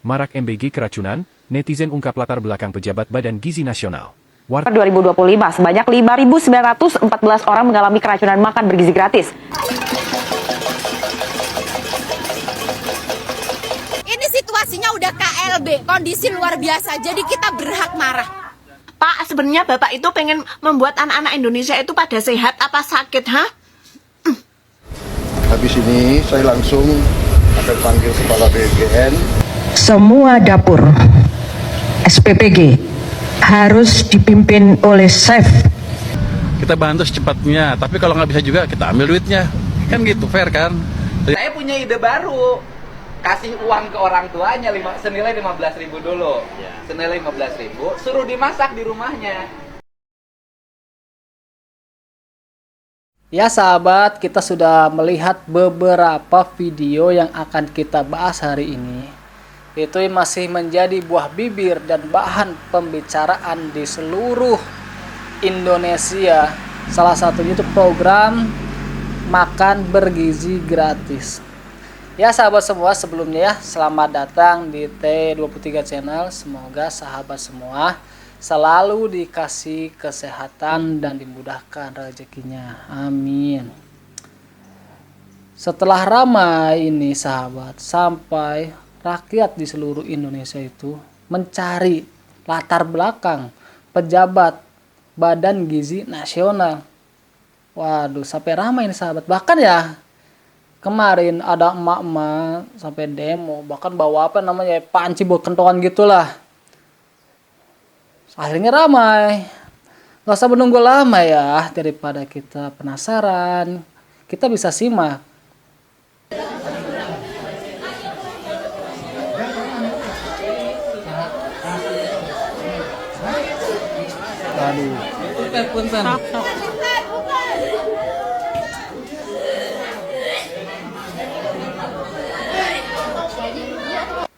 Marak MBG keracunan, netizen ungkap latar belakang pejabat Badan Gizi Nasional. 2025, sebanyak 5.914 orang mengalami keracunan makan bergizi gratis. Ini situasinya udah KLB, kondisi luar biasa, jadi kita berhak marah. Pak, sebenarnya Bapak itu pengen membuat anak-anak Indonesia itu pada sehat apa sakit, ha? Habis ini saya langsung akan panggil Kepala BGN. Semua dapur SPPG harus dipimpin oleh chef. Kita bantu secepatnya, tapi kalau nggak bisa juga kita ambil duitnya. Kan gitu, fair kan? Saya punya ide baru. Kasih uang ke orang tuanya senilai 15.000 dulu. Senilai 15.000, suruh dimasak di rumahnya. Ya sahabat, kita sudah melihat beberapa video yang akan kita bahas hari ini. Itu masih menjadi buah bibir dan bahan pembicaraan di seluruh Indonesia. Salah satunya itu program makan bergizi gratis. Ya sahabat semua, sebelumnya ya selamat datang di T23 Channel. Semoga sahabat semua selalu dikasih kesehatan dan dimudahkan rezekinya. Amin. Setelah ramai ini sahabat, sampai rakyat di seluruh Indonesia itu mencari latar belakang pejabat Badan Gizi Nasional. Waduh, sampai ramai ini sahabat. Bahkan ya kemarin ada emak-emak sampai demo, bahkan bawa apa namanya, panci buat kentongan gitulah. Akhirnya ramai. Gak usah menunggu lama ya, daripada kita penasaran, kita bisa simak. Aduh.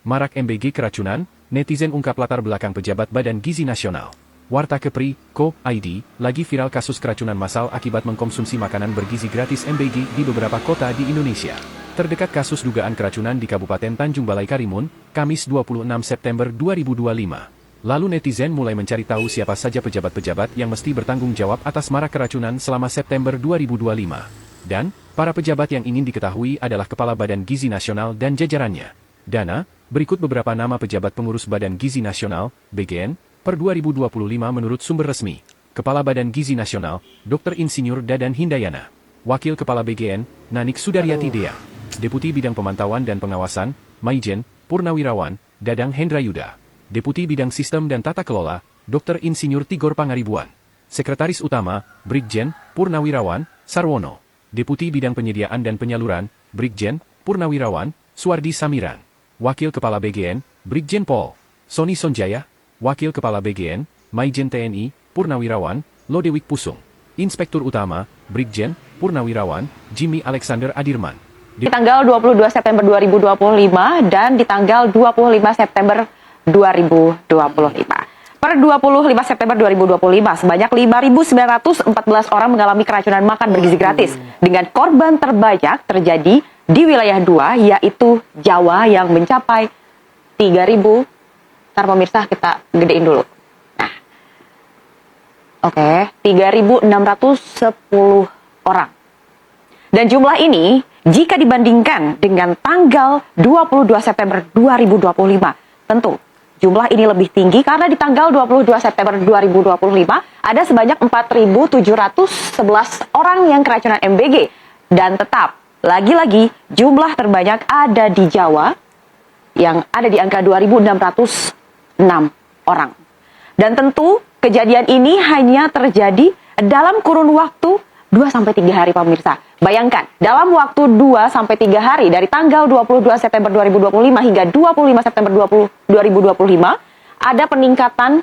Marak MBG keracunan, netizen ungkap latar belakang pejabat Badan Gizi Nasional. Warta Kepri, Co.id, lagi viral kasus keracunan massal akibat mengkonsumsi makanan bergizi gratis MBG di beberapa kota di Indonesia. Terdekat kasus dugaan keracunan di Kabupaten Tanjung Balai Karimun, Kamis 26 September 2025. Lalu netizen mulai mencari tahu siapa saja pejabat-pejabat yang mesti bertanggung jawab atas marak keracunan selama September 2025. Dan, para pejabat yang ingin diketahui adalah Kepala Badan Gizi Nasional dan jajarannya. Dana, berikut beberapa nama pejabat pengurus Badan Gizi Nasional, BGN, per 2025 menurut sumber resmi. Kepala Badan Gizi Nasional, Dr. Insinyur Dadan Hindayana. Wakil Kepala BGN, Nanik Sudaryati Dea. Deputi Bidang Pemantauan dan Pengawasan, Maijen, Purnawirawan, Dadang Hendrayuda. Deputi Bidang Sistem dan Tata Kelola, Dr. Insinyur Tigor Pangaribuan. Sekretaris Utama, Brigjen, Purnawirawan, Sarwono. Deputi Bidang Penyediaan dan Penyaluran, Brigjen, Purnawirawan, Suwardi Samiran. Wakil Kepala BGN, Brigjen Pol. Sony Sonjaya. Wakil Kepala BGN, Maijen TNI, Purnawirawan, Lodewik Pusung. Inspektur Utama, Brigjen, Purnawirawan, Jimmy Alexander Adirman. Di tanggal 22 September 2025 dan di tanggal 25 September 2025. Per 25 September 2025, sebanyak 5.914 orang mengalami keracunan makan bergizi gratis. Dengan korban terbanyak terjadi di wilayah 2, yaitu Jawa yang mencapai 3.000. Ntar pemirsa kita gedein dulu. Nah, oke, 3.610 orang. Dan jumlah ini jika dibandingkan dengan tanggal 22 September 2025, tentu jumlah ini lebih tinggi karena di tanggal 22 September 2025 ada sebanyak 4.711 orang yang keracunan MBG. Dan tetap, lagi-lagi jumlah terbanyak ada di Jawa yang ada di angka 2.606 orang. Dan tentu kejadian ini hanya terjadi dalam kurun waktu 2-3 hari pemirsa. Bayangkan, dalam waktu 2-3 hari dari tanggal 22 September 2025 hingga 25 September 2025 ada peningkatan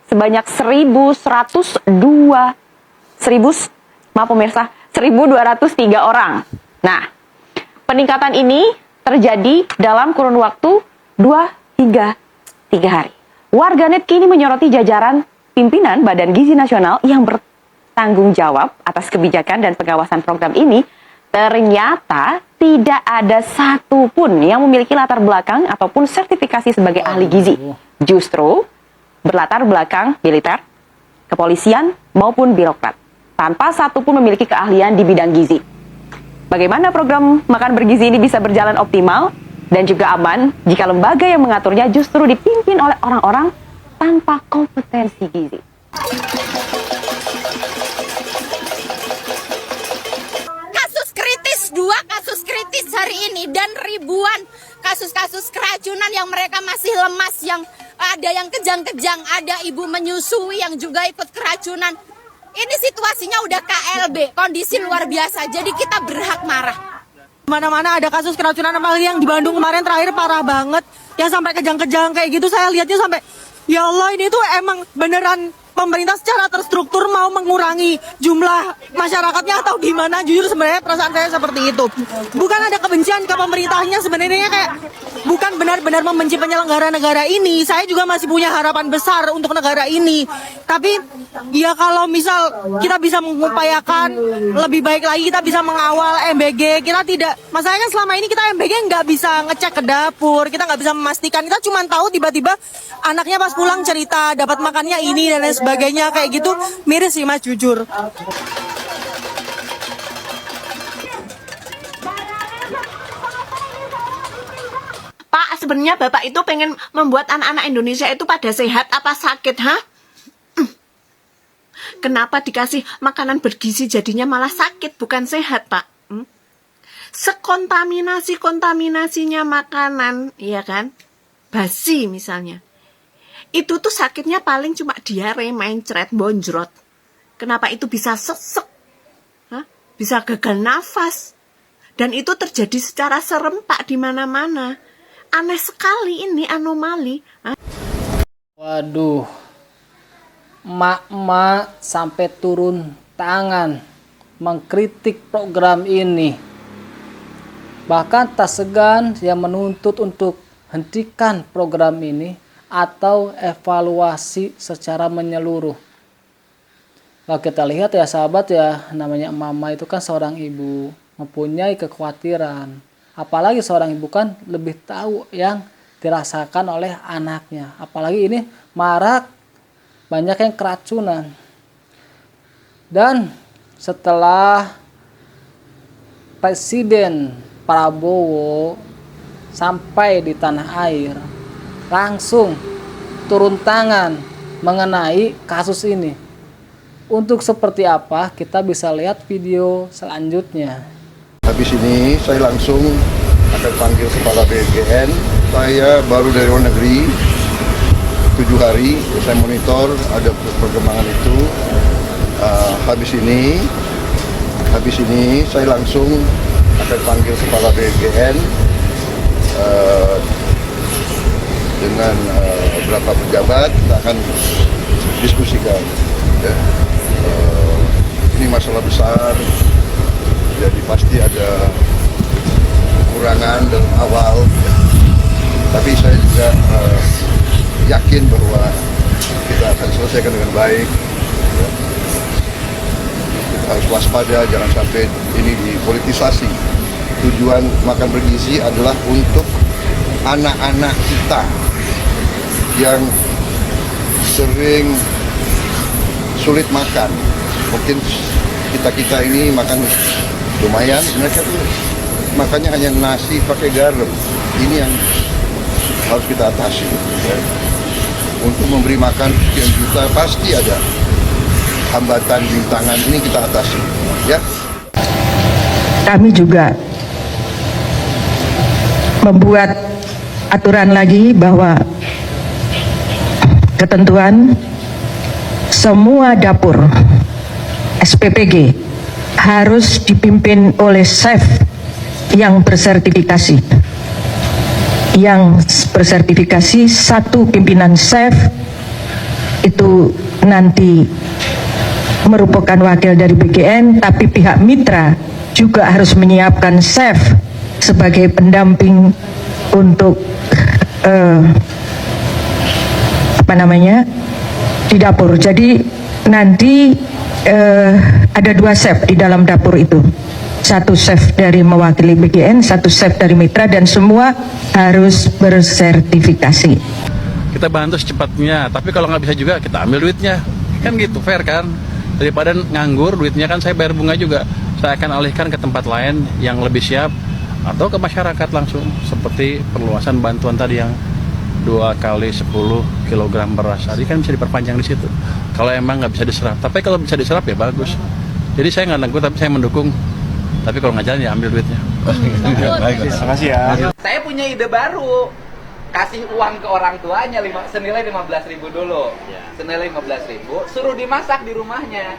sebanyak 1.203 orang. Nah, peningkatan ini terjadi dalam kurun waktu 2-3 hari. Warganet kini menyoroti jajaran pimpinan Badan Gizi Nasional yang bertanggung jawab atas kebijakan dan pengawasan program ini ternyata tidak ada satupun yang memiliki latar belakang ataupun sertifikasi sebagai ahli gizi. Justru berlatar belakang militer, kepolisian, maupun birokrat. Tanpa satupun memiliki keahlian di bidang gizi. Bagaimana program makan bergizi ini bisa berjalan optimal dan juga aman jika lembaga yang mengaturnya justru dipimpin oleh orang-orang tanpa kompetensi gizi. Dua kasus kritis hari ini dan ribuan kasus-kasus keracunan yang mereka masih lemas, yang ada yang kejang-kejang, ada ibu menyusui yang juga ikut keracunan. Ini situasinya udah KLB, kondisi luar biasa, jadi kita berhak marah. Mana-mana ada kasus keracunan, apalagi yang di Bandung kemarin terakhir parah banget, yang sampai kejang-kejang kayak gitu. Saya lihatnya sampai, ya Allah, ini tuh emang beneran pemerintah secara terstruktur mau mengurangi jumlah masyarakatnya atau gimana. Jujur sebenarnya perasaan saya seperti itu. Bukan ada kebencian ke pemerintahnya, sebenarnya kayak bukan benar-benar membenci penyelenggara negara ini. Saya juga masih punya harapan besar untuk negara ini. Tapi ya kalau misal kita bisa mengupayakan lebih baik lagi, kita bisa mengawal MBG. Kita tidak, masalahnya kan selama ini kita MBG nggak bisa ngecek ke dapur, kita nggak bisa memastikan. Kita cuma tahu tiba-tiba anaknya pas pulang cerita dapat makannya ini dan lain sebagainya, kayak gitu. Miris sih Mas, jujur. Pak, sebenarnya Bapak itu pengen membuat anak-anak Indonesia itu pada sehat apa sakit, ha? Kenapa dikasih makanan bergizi jadinya malah sakit, bukan sehat, Pak? Sekontaminasinya makanan, iya kan? Basi misalnya. Itu tuh sakitnya paling cuma diare, mencret, bonjrot. Kenapa itu bisa sesek? Hah? Bisa gagal nafas. Dan itu terjadi secara serempak di mana-mana. Aneh sekali ini, anomali. Waduh, emak-emak sampai turun tangan mengkritik program ini. Bahkan tak segan yang menuntut untuk hentikan program ini atau evaluasi secara menyeluruh. Kalau kita lihat ya sahabat ya, namanya mama itu kan seorang ibu, mempunyai kekhawatiran. Apalagi seorang ibu kan lebih tahu yang dirasakan oleh anaknya. Apalagi ini marak, banyak yang keracunan. Dan setelah Presiden Prabowo sampai di tanah air, langsung turun tangan mengenai kasus ini. Untuk seperti apa, kita bisa lihat video selanjutnya. Habis ini saya langsung akan panggil Kepala BGN. Saya baru dari luar negeri 7 hari, saya monitor ada perkembangan itu. Habis ini saya langsung akan panggil Kepala BGN dengan beberapa pejabat, kita akan diskusikan. Ya. Ini masalah besar, jadi pasti ada kekurangan dalam awal, ya. Tapi saya juga yakin bahwa kita akan selesaikan dengan baik. Ya. Kita harus waspada, jangan sampai ini dipolitisasi. Tujuan makan bergizi adalah untuk anak-anak kita yang sering sulit makan. Mungkin kita ini makan lumayan, mereka tuh makannya hanya nasi pakai garam. Ini yang harus kita atasi. Ya. Untuk memberi makan sekian juta pasti ada hambatan, rintangan, ini kita atasi. Ya. Kami juga membuat aturan lagi bahwa ketentuan semua dapur SPPG harus dipimpin oleh chef yang bersertifikasi. Yang bersertifikasi, satu pimpinan chef itu nanti merupakan wakil dari BGN, tapi pihak mitra juga harus menyiapkan chef sebagai pendamping untuk di dapur. Jadi nanti ada 2 chef di dalam dapur itu, satu chef dari mewakili BGN, satu chef dari mitra, dan semua harus bersertifikasi. Kita bantu secepatnya, tapi kalau nggak bisa juga kita ambil duitnya. Kan gitu, fair kan? Daripada nganggur duitnya, kan saya bayar bunga juga. Saya akan alihkan ke tempat lain yang lebih siap atau ke masyarakat langsung, seperti perluasan bantuan tadi yang 2 kali 10 kg beras. Tadi kan bisa diperpanjang di situ. Kalau emang nggak bisa diserap, tapi kalau bisa diserap ya bagus. Jadi saya nggak nanggung, tapi saya mendukung. Tapi kalau nggak jalan ya ambil duitnya. Baik, terima kasih ya. Saya punya ide baru. Kasih uang ke orang tuanya senilai 15.000 dulu. Senilai 15.000, suruh dimasak di rumahnya.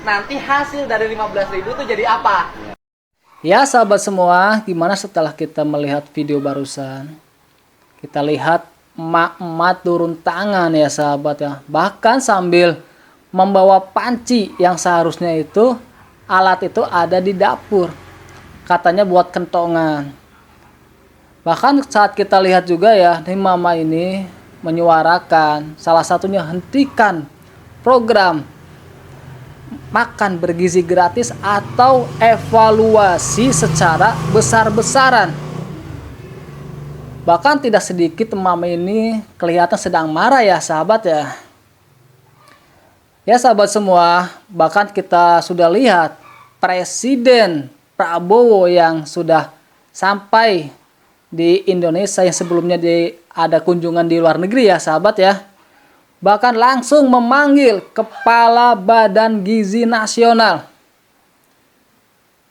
Nanti hasil dari 15.000 itu jadi apa? Ya sahabat semua, gimana setelah kita melihat video barusan? Kita lihat emak-emak turun tangan ya sahabat ya. Bahkan sambil membawa panci yang seharusnya itu alat itu ada di dapur. Katanya buat kentongan. Bahkan saat kita lihat juga ya, nih mama ini menyuarakan salah satunya hentikan program makan bergizi gratis atau evaluasi secara besar-besaran. Bahkan tidak sedikit mama ini kelihatan sedang marah ya sahabat ya. Ya sahabat semua, bahkan kita sudah lihat Presiden Prabowo yang sudah sampai di Indonesia yang sebelumnya ada kunjungan di luar negeri ya sahabat ya. Bahkan langsung memanggil Kepala Badan Gizi Nasional.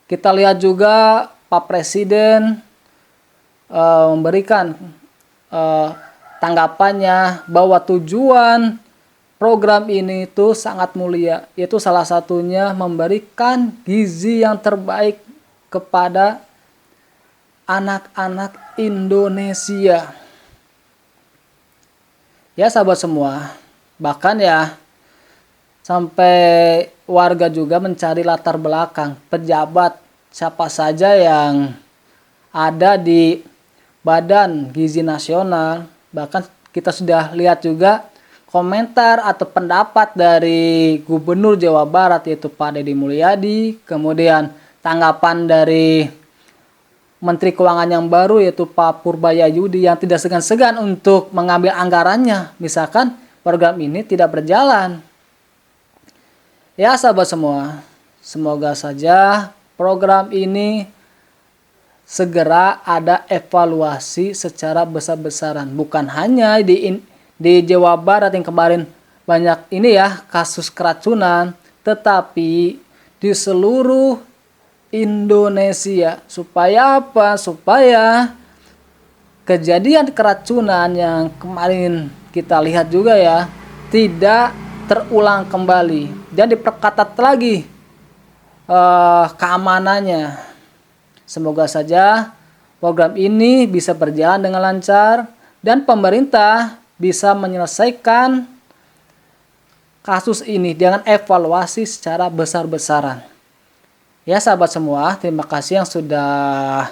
Kita lihat juga Pak Presiden memberikan tanggapannya bahwa tujuan program ini itu sangat mulia, yaitu salah satunya memberikan gizi yang terbaik kepada anak-anak Indonesia. Ya sahabat semua, bahkan ya sampai warga juga mencari latar belakang pejabat siapa saja yang ada di Badan Gizi Nasional. Bahkan kita sudah lihat juga komentar atau pendapat dari Gubernur Jawa Barat yaitu Pak Deddy Mulyadi, kemudian tanggapan dari Menteri Keuangan yang baru yaitu Pak Purbayayudi yang tidak segan-segan untuk mengambil anggarannya misalkan program ini tidak berjalan. Ya sahabat semua, semoga saja program ini segera ada evaluasi secara besar-besaran, bukan hanya di Jawa Barat yang kemarin banyak ini ya kasus keracunan, tetapi di seluruh Indonesia. Supaya apa? Supaya kejadian keracunan yang kemarin kita lihat juga ya tidak terulang kembali dan diperketat lagi keamanannya. Semoga saja program ini bisa berjalan dengan lancar dan pemerintah bisa menyelesaikan kasus ini dengan evaluasi secara besar-besaran. Ya sahabat semua, terima kasih yang sudah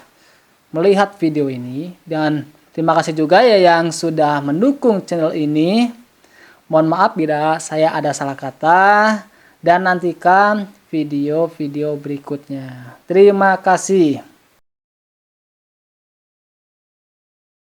melihat video ini. Dan terima kasih juga ya yang sudah mendukung channel ini. Mohon maaf bila saya ada salah kata. Dan nantikan video-video berikutnya. Terima kasih.